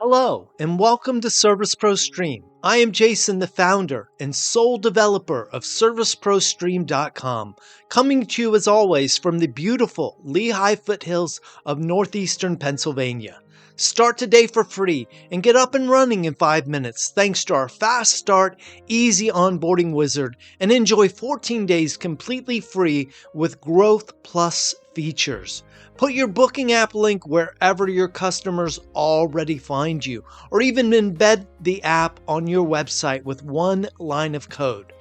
Hello, and welcome to Service Pro Stream. I am Jason, the founder and sole developer of ServiceProStream.com, coming to you as always from the beautiful Lehigh foothills of northeastern Pennsylvania. Start today for free and get up and running in 5 minutes thanks to our fast start, easy onboarding wizard, and enjoy 14 days completely free with Growth Plus features. Put your booking app link wherever your customers already find you, or even embed the app on your website with one line of code.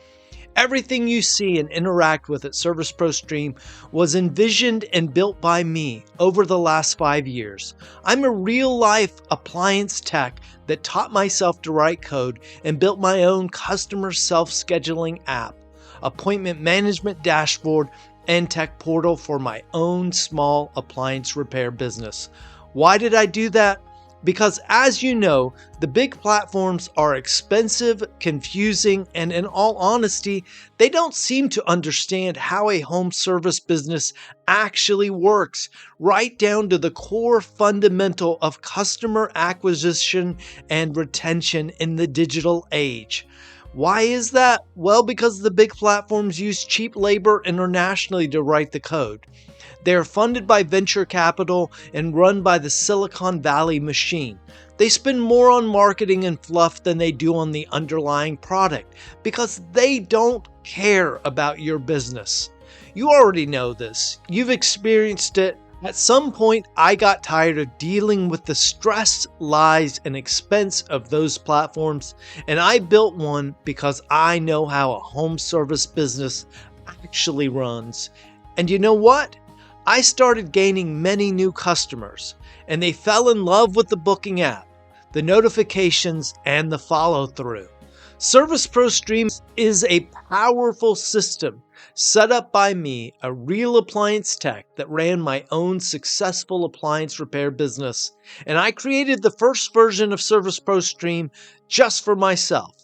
Everything you see and interact with at Service Pro Stream was envisioned and built by me over the last 5 years. I'm a real-life appliance tech that taught myself to write code and built my own customer self-scheduling app, appointment management dashboard, and tech portal for my own small appliance repair business. Why did I do that? Because as you know, the big platforms are expensive, confusing, and in all honesty, they don't seem to understand how a home service business actually works, right down to the core fundamental of customer acquisition and retention in the digital age. Why is that? Well, because the big platforms use cheap labor internationally to write the code. They are funded by venture capital and run by the Silicon Valley machine. They spend more on marketing and fluff than they do on the underlying product because they don't care about your business. You already know this. You've experienced it. At some point, I got tired of dealing with the stress, lies, and expense of those platforms, and I built one because I know how a home service business actually runs. And you know what? I started gaining many new customers, and they fell in love with the booking app, the notifications, and the follow-through. Service Pro Stream is a powerful system set up by me, a real appliance tech that ran my own successful appliance repair business, and I created the first version of Service Pro Stream just for myself.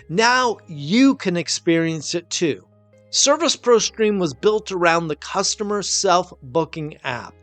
Now you can experience it too. Service Pro Stream was built around the customer self-booking app,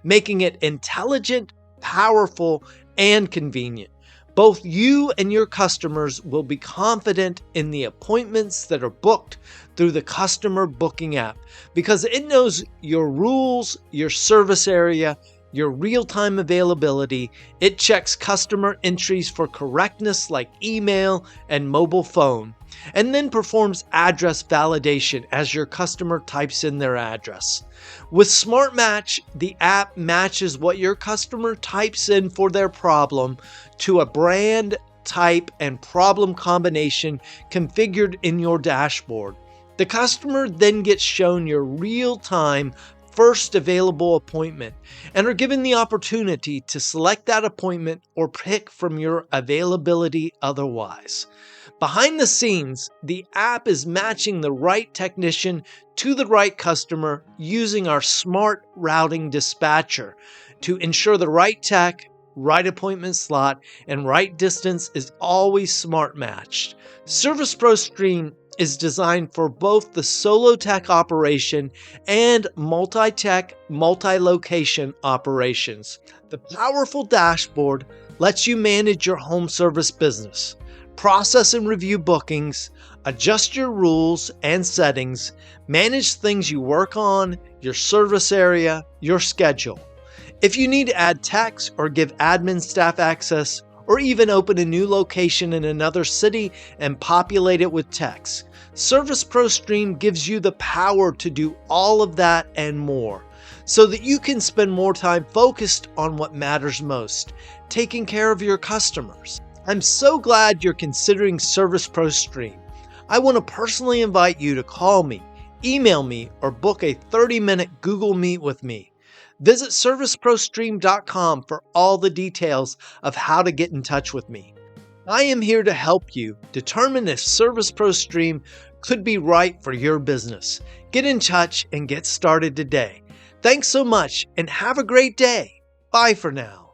making it intelligent, powerful, and convenient. Both you and your customers will be confident in the appointments that are booked through the customer booking app because it knows your rules, your service area, your real-time availability. It checks customer entries for correctness like email and mobile phone, and then performs address validation as your customer types in their address. With Smart Match, the app matches what your customer types in for their problem to a brand, type, and problem combination configured in your dashboard. The customer then gets shown your real-time first available appointment and are given the opportunity to select that appointment or pick from your availability otherwise. Behind the scenes, the app is matching the right technician to the right customer using our smart routing dispatcher to ensure the right tech, right appointment slot, and right distance is always smart matched. Service Pro Stream is designed for both the solo tech operation and multi-tech, multi-location operations. The powerful dashboard lets you manage your home service business, process and review bookings, adjust your rules and settings, manage things you work on, your service area, your schedule. If you need to add techs or give admin staff access, or even open a new location in another city and populate it with techs, Service Pro Stream gives you the power to do all of that and more, so that you can spend more time focused on what matters most, taking care of your customers. I'm so glad you're considering Service Pro Stream. I want to personally invite you to call me, email me, or book a 30-minute Google Meet with me. Visit ServiceProStream.com for all the details of how to get in touch with me. I am here to help you determine if Service Pro Stream could be right for your business. Get in touch and get started today. Thanks so much and have a great day. Bye for now.